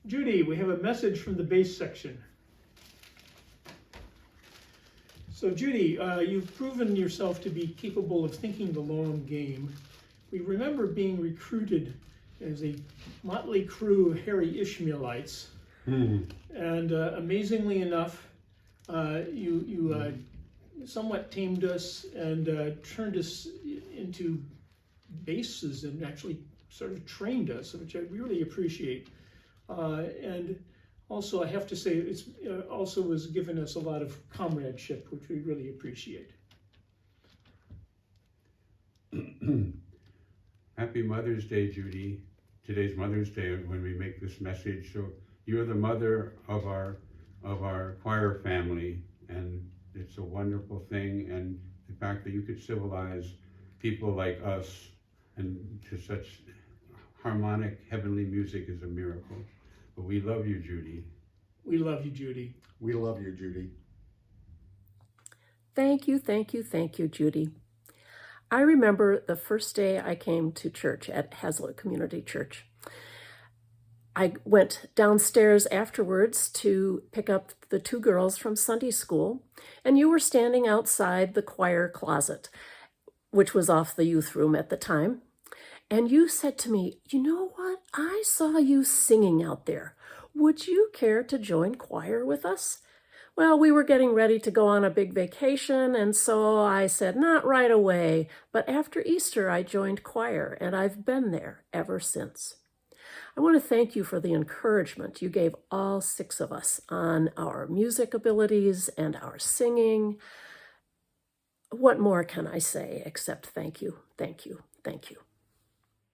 Judy, we have a message from the bass section. So Judy, you've proven yourself to be capable of thinking the long game. We remember being recruited as a motley crew of hairy Ishmaelites. And amazingly enough, you somewhat tamed us and turned us into basses and actually sort of trained us, which I really appreciate. And also, I have to say, it's also has given us a lot of comradeship, which we really appreciate. Happy Mother's Day, Judy. Today's Mother's Day when we make this message. So you're the mother of our choir family, and it's a wonderful thing. And the fact that you could civilize people like us and to such harmonic heavenly music is a miracle. But we love you, Judy. We love you, Judy. We love you, Judy. Thank you, thank you, thank you, Judy. I remember the first day I came to church at Haslett Community Church. I went downstairs afterwards to pick up the two girls from Sunday school, and you were standing outside the choir closet, which was off the youth room at the time. And you said to me, "You know what? I saw you singing out there. Would you care to join choir with us?" Well, we were getting ready to go on a big vacation, and so I said, not right away, but after Easter I joined choir, and I've been there ever since. I want to thank you for the encouragement you gave all 6 of us on our music abilities and our singing. What more can I say except thank you, thank you, thank you.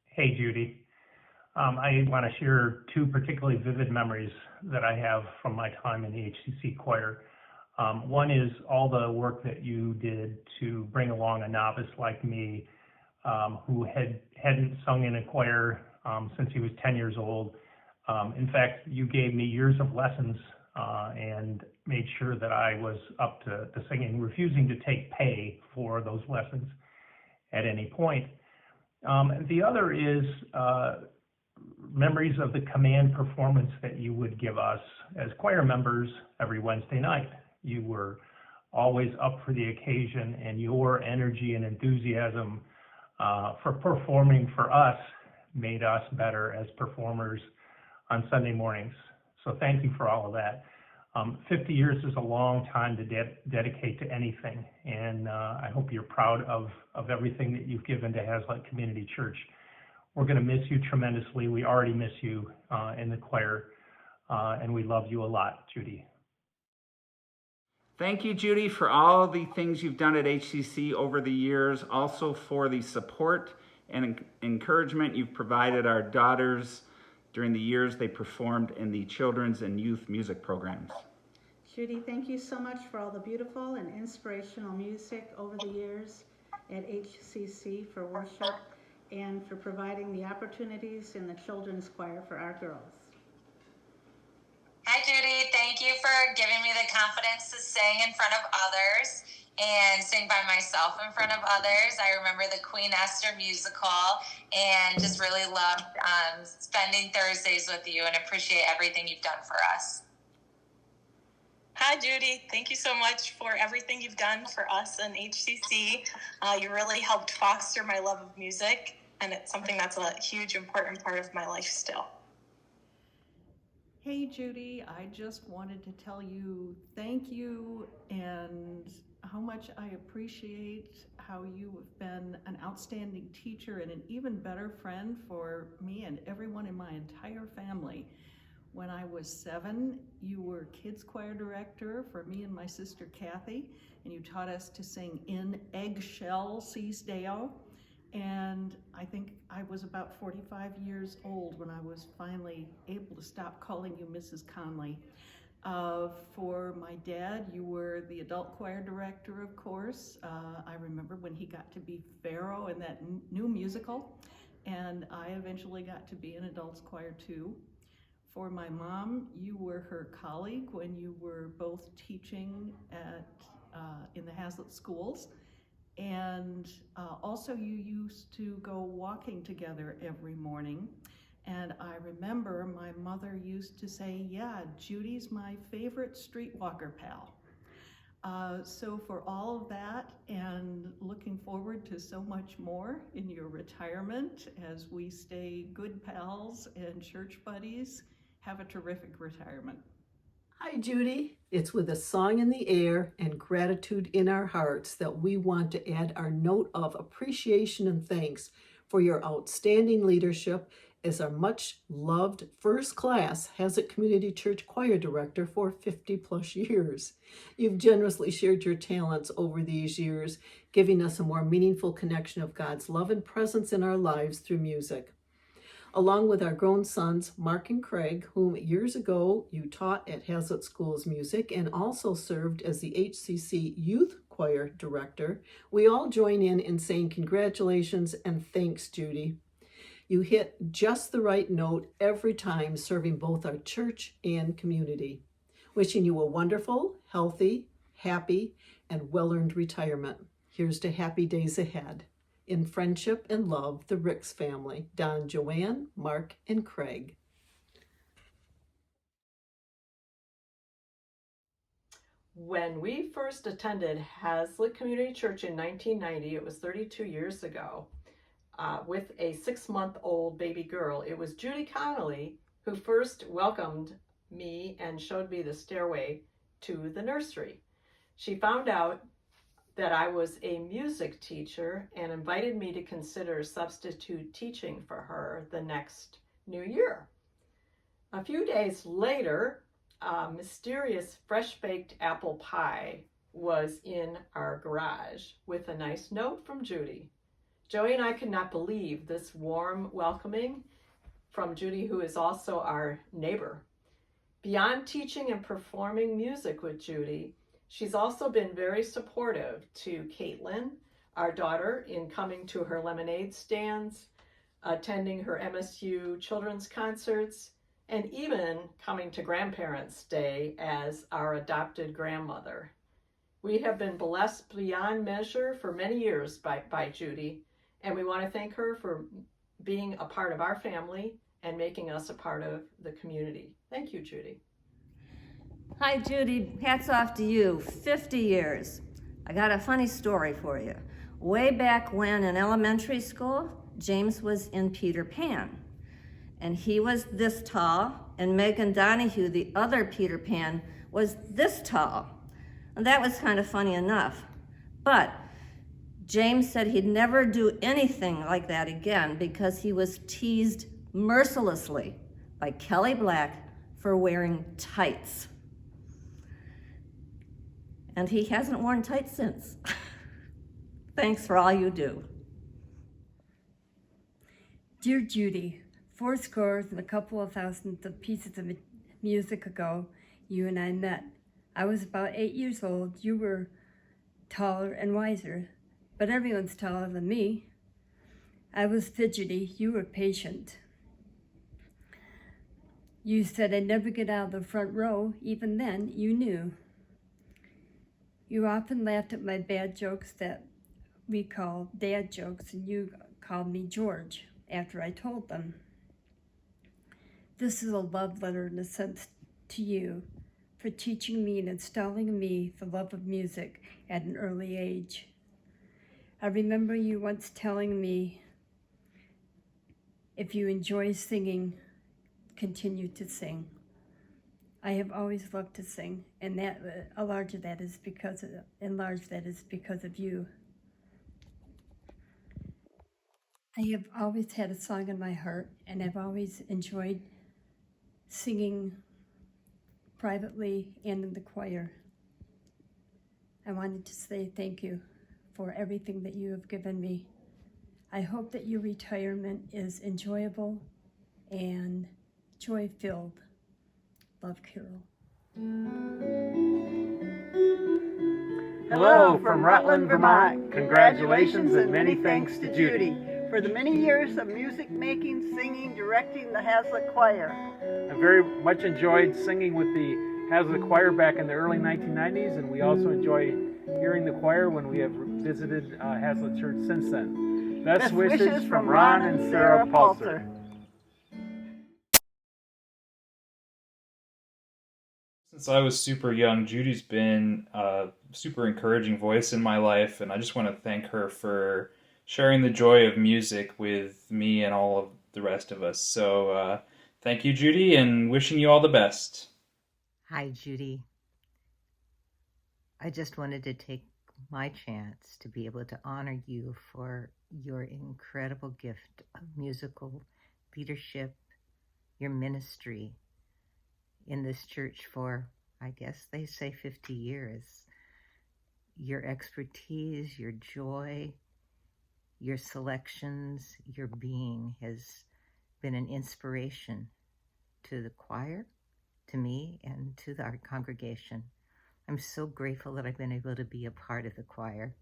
Hey, Judy. I want to share 2 particularly vivid memories that I have from my time in the HCC choir. One is all the work that you did to bring along a novice like me who hadn't sung in a choir since he was 10 years old. In fact, you gave me years of lessons and made sure that I was up to singing, refusing to take pay for those lessons at any point. The other is memories of the command performance that you would give us as choir members every Wednesday night. You were always up for the occasion, and your energy and enthusiasm for performing for us made us better as performers on Sunday mornings. So thank you for all of that. 50 years is a long time to dedicate to anything, and I hope you're proud of everything that you've given to Haslett Community Church. We're going to miss you tremendously. We already miss you in the choir, and we love you a lot, Judy. Thank you, Judy, for all the things you've done at HCC over the years, also for the support and encouragement you've provided our daughters during the years they performed in the children's and youth music programs. Judy, thank you so much for all the beautiful and inspirational music over the years at HCC for worship and for providing the opportunities in the children's choir for our girls. Hi, Judy. Thank you for giving me the confidence to sing in front of others and sing by myself in front of others. I remember the Queen Esther musical and just really loved spending Thursdays with you and appreciate everything you've done for us. Hi, Judy. Thank you so much for everything you've done for us in HCC. You really helped foster my love of music, and it's something that's a huge, important part of my life still. Hey, Judy. I just wanted to tell you thank you and how much I appreciate how you have been an outstanding teacher and an even better friend for me and everyone in my entire family. When I was 7, you were kids choir director for me and my sister Kathy, and you taught us to sing In Eggshell Sis Deo. And I think I was about 45 years old when I was finally able to stop calling you Mrs. Connelly. For my dad, you were the adult choir director, of course. I remember when he got to be Pharaoh in that new musical, and I eventually got to be in adults choir too. For my mom, you were her colleague when you were both teaching in the Haslett schools. And also you used to go walking together every morning. And I remember my mother used to say, yeah, Judy's my favorite streetwalker pal. So for all of that, and looking forward to so much more in your retirement as we stay good pals and church buddies, have a terrific retirement. Hi, Judy. It's with a song in the air and gratitude in our hearts that we want to add our note of appreciation and thanks for your outstanding leadership as our much loved first class Haslett Community Church choir director for 50 plus years. You've generously shared your talents over these years, giving us a more meaningful connection of God's love and presence in our lives through music. Along with our grown sons, Mark and Craig, whom years ago you taught at Haslett School's music and also served as the HCC Youth Choir Director, we all join in saying congratulations and thanks, Judy. You hit just the right note every time, serving both our church and community. Wishing you a wonderful, healthy, happy, and well-earned retirement. Here's to happy days ahead. In friendship and love, the Ricks family, Don, Joanne, Mark, and Craig. When we first attended Haslett Community Church in 1990, it was 32 years ago, with a 6-month-old baby girl. It was Judy Connelly who first welcomed me and showed me the stairway to the nursery. She found out that I was a music teacher and invited me to consider substitute teaching for her the next new year. A few days later, a mysterious fresh-baked apple pie was in our garage with a nice note from Judy. Joey and I could not believe this warm welcoming from Judy, who is also our neighbor. Beyond teaching and performing music with Judy, she's also been very supportive to Caitlin, our daughter, in coming to her lemonade stands, attending her MSU children's concerts, and even coming to Grandparents' Day as our adopted grandmother. We have been blessed beyond measure for many years by Judy, and we want to thank her for being a part of our family and making us a part of the community. Thank you, Judy. Hi, Judy. Hats off to you. 50 years. I got a funny story for you. Way back when in elementary school, James was in Peter Pan. And he was this tall, and Megan Donahue, the other Peter Pan, was this tall. And that was kind of funny enough. But James said he'd never do anything like that again because he was teased mercilessly by Kelly Black for wearing tights. And he hasn't worn tights since. Thanks for all you do. Dear Judy, 4 scores and a couple of thousands of pieces of music ago, you and I met. I was about 8 years old. You were taller and wiser, but everyone's taller than me. I was fidgety. You were patient. You said I'd never get out of the front row. Even then, you knew. You often laughed at my bad jokes that we call dad jokes, and you called me George after I told them. This is a love letter in a sense to you for teaching me and installing in me the love of music at an early age. I remember you once telling me, if you enjoy singing, continue to sing. I have always loved to sing, and that a large of that is because of you. I have always had a song in my heart, and I've always enjoyed singing privately and in the choir. I wanted to say thank you for everything that you have given me. I hope that your retirement is enjoyable and joy-filled. Love, Carol. Hello from Rutland, Vermont. Congratulations and many thanks to Judy for the many years of music making, singing, directing the Haslett Choir. I very much enjoyed singing with the Haslett Choir back in the early 1990s, and we also enjoy hearing the choir when we have visited Haslett Church since then. Best wishes from Ron and Sarah Pulser. Since I was super young, Judy's been a super encouraging voice in my life, and I just want to thank her for sharing the joy of music with me and all of the rest of us. So thank you, Judy, and wishing you all the best. Hi, Judy. I just wanted to take my chance to be able to honor you for your incredible gift of musical leadership, your ministry in this church for, I guess they say 50 years. Your expertise, your joy, your selections, your being has been an inspiration to the choir, to me, and to our congregation. I'm so grateful that I've been able to be a part of the choir,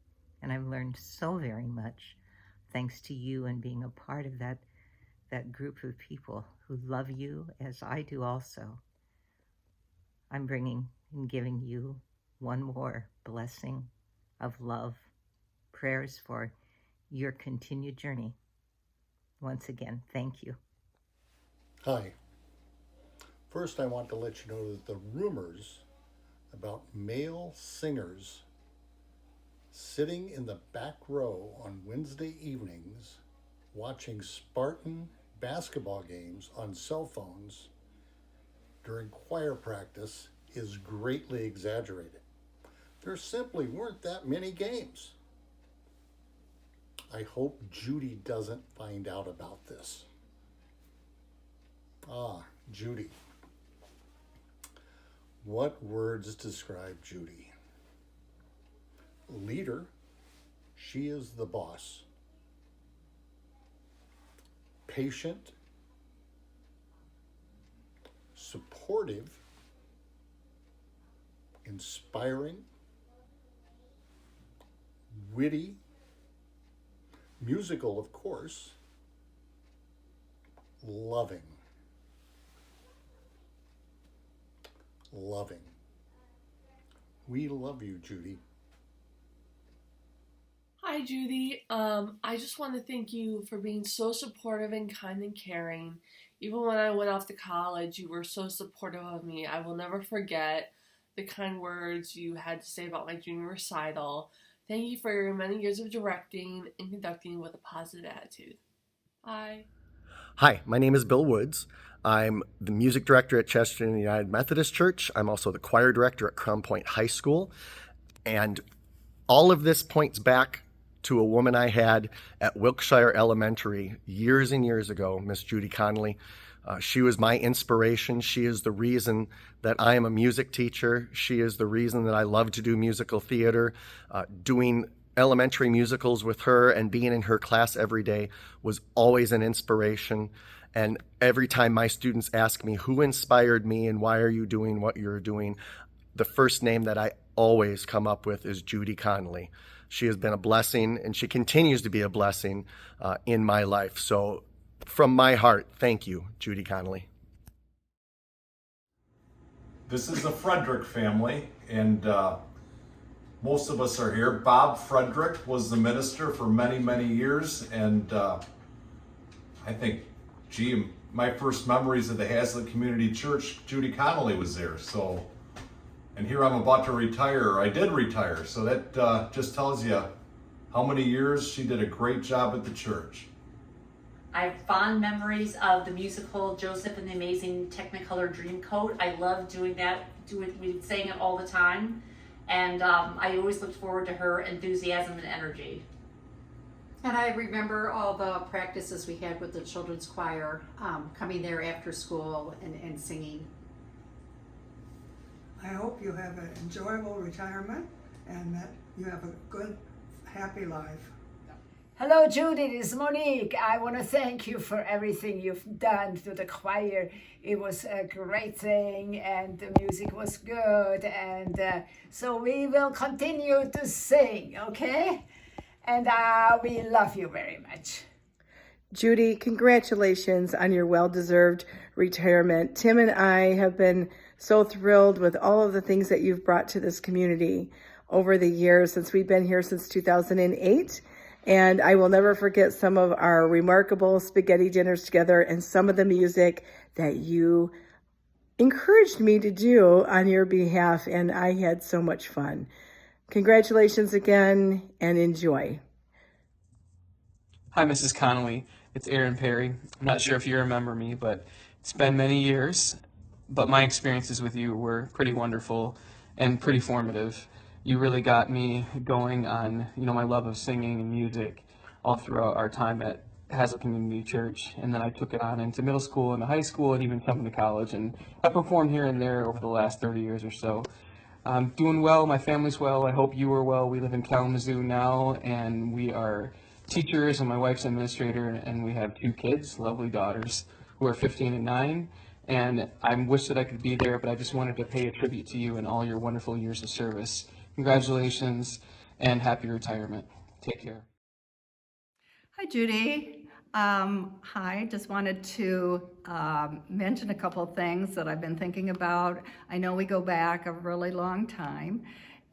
and I've learned so very much thanks to you and being a part of that group of people who love you as I do also. I'm bringing and giving you one more blessing of love, prayers for your continued journey. Once again, thank you. Hi. First, I want to let you know that the rumors about male singers sitting in the back row on Wednesday evenings watching Spartan basketball games on cell phones during choir practice is greatly exaggerated. There simply weren't that many games. I hope Judy doesn't find out about this. Judy. What words describe Judy? Leader, she is the boss. Patient, supportive, inspiring, witty, musical, of course, loving. Loving. We love you, Judy. Hi, Judy. I just want to thank you for being so supportive and kind and caring. Even when I went off to college, you were so supportive of me. I will never forget the kind words you had to say about my junior recital. Thank you for your many years of directing and conducting with a positive attitude. Bye. Hi, my name is Bill Woods. I'm the music director at Chesterton United Methodist Church. I'm also the choir director at Crown Point High School. And all of this points back to a woman I had at Wilkshire Elementary years and years ago, Miss Judy Connelly. She was my inspiration. She is the reason that I am a music teacher. She is the reason that I love to do musical theater. Doing elementary musicals with her and being in her class every day was always an inspiration. And every time my students ask me who inspired me and why are you doing what you're doing, the first name that I always come up with is Judy Connelly. She has been a blessing, and she continues to be a blessing in my life. So from my heart, thank you, Judy Connelly. This is the Frederick family, and most of us are here. Bob Frederick was the minister for many, many years, and I think, my first memories of the Haslett Community Church, Judy Connelly was there. So, and here I'm about to retire. I did retire, so that just tells you how many years she did a great job at the church. I have fond memories of the musical Joseph and the Amazing Technicolor Dreamcoat. I love doing that. We sang it all the time. And I always looked forward to her enthusiasm and energy. And I remember all the practices we had with the children's choir, coming there after school and singing. I hope you have an enjoyable retirement and that you have a good, happy life. Hello, Judy. This is Monique. I want to thank you for everything you've done to the choir. It was a great thing, and the music was good, and so we will continue to sing, okay? And we love you very much. Judy, congratulations on your well-deserved retirement. Tim and I have been so thrilled with all of the things that you've brought to this community over the years since we've been here since 2008. And I will never forget some of our remarkable spaghetti dinners together and some of the music that you encouraged me to do on your behalf, and I had so much fun. Congratulations again, and enjoy. Hi, Mrs. Connelly. It's Aaron Perry. I'm not sure if you remember me, but it's been many years, but my experiences with you were pretty wonderful and pretty formative. You really got me going on, my love of singing and music all throughout our time at Haslett Community Church, and then I took it on into middle school and high school and even coming to college, and I performed here and there over the last 30 years or so. I'm doing well, my family's well, I hope you are well. We live in Kalamazoo now, and we are teachers, and my wife's an administrator, and we have 2 kids, lovely daughters, who are 15 and 9, and I wish that I could be there, but I just wanted to pay a tribute to you and all your wonderful years of service. Congratulations, and happy retirement. Take care. Hi, Judy. Hi, just wanted to mention a couple of things that I've been thinking about. I know we go back a really long time,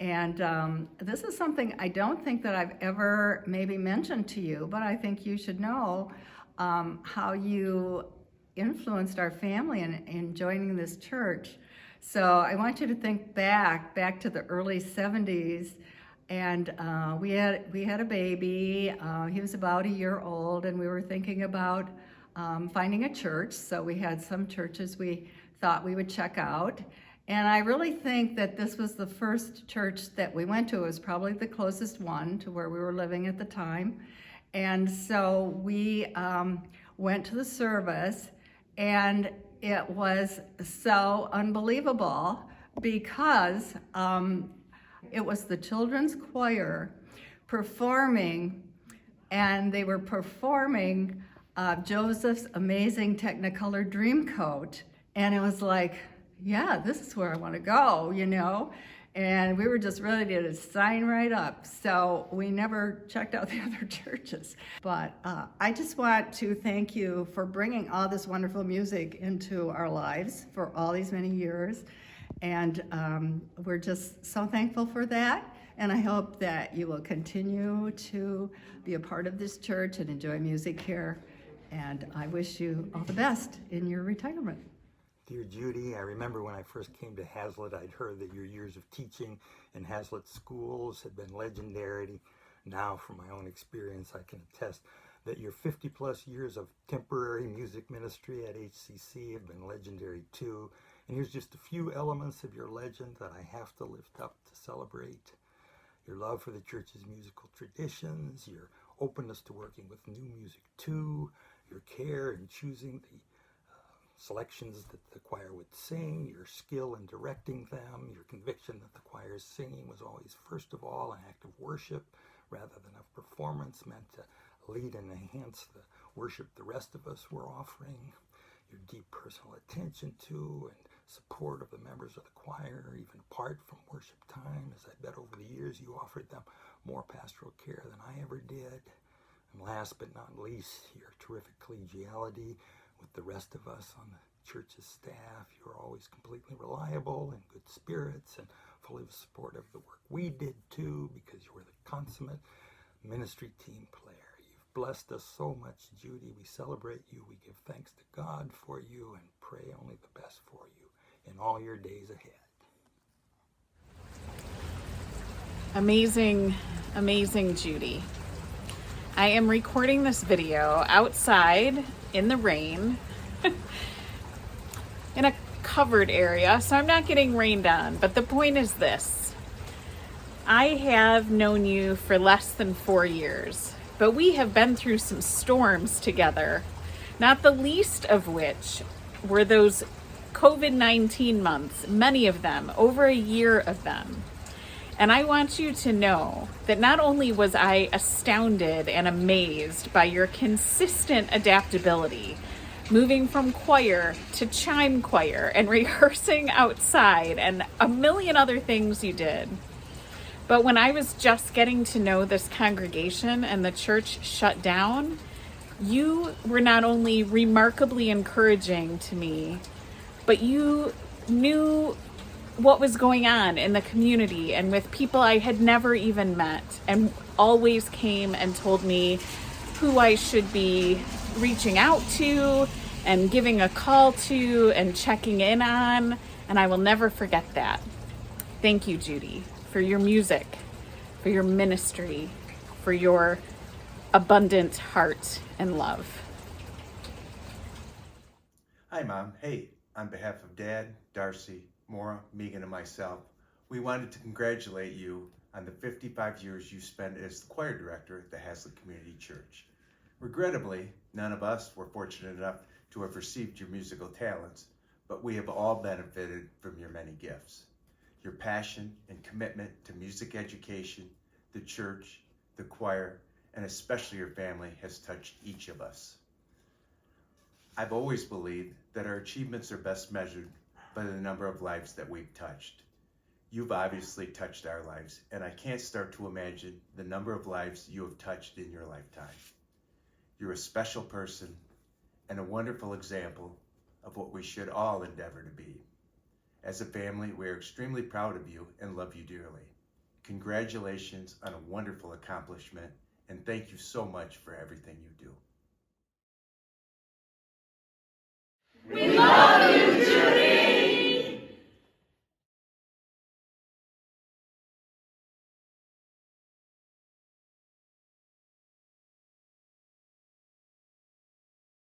and this is something I don't think that I've ever maybe mentioned to you, but I think you should know how you influenced our family in joining this church. So I want you to think back to the early 70s. And we had a baby. He was about a year old, and we were thinking about finding a church. So we had some churches we thought we would check out. And I really think that this was the first church that we went to. It was probably the closest one to where we were living at the time. And so we went to the service, and it was so unbelievable because it was the children's choir performing, and they were performing Joseph's Amazing Technicolor Dreamcoat. And it was like, yeah, this is where I want to go, And we were just ready to sign right up. So we never checked out the other churches. But I just want to thank you for bringing all this wonderful music into our lives for all these many years. And we're just so thankful for that. And I hope that you will continue to be a part of this church and enjoy music here. And I wish you all the best in your retirement. Dear Judy, I remember when I first came to Haslett, I'd heard that your years of teaching in Haslett schools had been legendary. Now, from my own experience, I can attest that your 50-plus years of temporary music ministry at HCC have been legendary too. And here's just a few elements of your legend that I have to lift up to celebrate. Your love for the church's musical traditions, your openness to working with new music too, your care in choosing the selections that the choir would sing, your skill in directing them, your conviction that the choir's singing was always first of all an act of worship rather than of performance, meant to lead and enhance the worship the rest of us were offering, your deep personal attention to and support of the members of the choir, even apart from worship time, as I bet over the years you offered them more pastoral care than I ever did. And last but not least, your terrific collegiality with the rest of us on the church's staff. You were always completely reliable and good spirits and fully supportive of the work we did too, because you were the consummate ministry team player. You've blessed us so much, Judy. We celebrate you. We give thanks to God for you and pray only the best for you in all your days ahead. Amazing, amazing Judy. I am recording this video outside in the rain in a covered area, so I'm not getting rained on, but the point is this. I have known you for less than 4 years, but we have been through some storms together, not the least of which were those COVID-19 months, many of them, over a year of them. And I want you to know that not only was I astounded and amazed by your consistent adaptability, moving from choir to chime choir and rehearsing outside and a million other things you did, but when I was just getting to know this congregation and the church shut down, you were not only remarkably encouraging to me, but you knew what was going on in the community and with people I had never even met, and always came and told me who I should be reaching out to and giving a call to and checking in on, and I will never forget that. Thank you, Judy, for your music, for your ministry, for your abundant heart and love. Hi, Mom. Hey, on behalf of Dad, Darcy, Maura, Megan, and myself, we wanted to congratulate you on the 55 years you spent as the choir director at the Haslett Community Church. Regrettably, none of us were fortunate enough to have received your musical talents, but we have all benefited from your many gifts. Your passion and commitment to music education, the church, the choir, and especially your family has touched each of us. I've always believed that our achievements are best measured by the number of lives that we've touched. You've obviously touched our lives, and I can't start to imagine the number of lives you have touched in your lifetime. You're a special person and a wonderful example of what we should all endeavor to be. As a family, we are extremely proud of you and love you dearly. Congratulations on a wonderful accomplishment, and thank you so much for everything you do. We love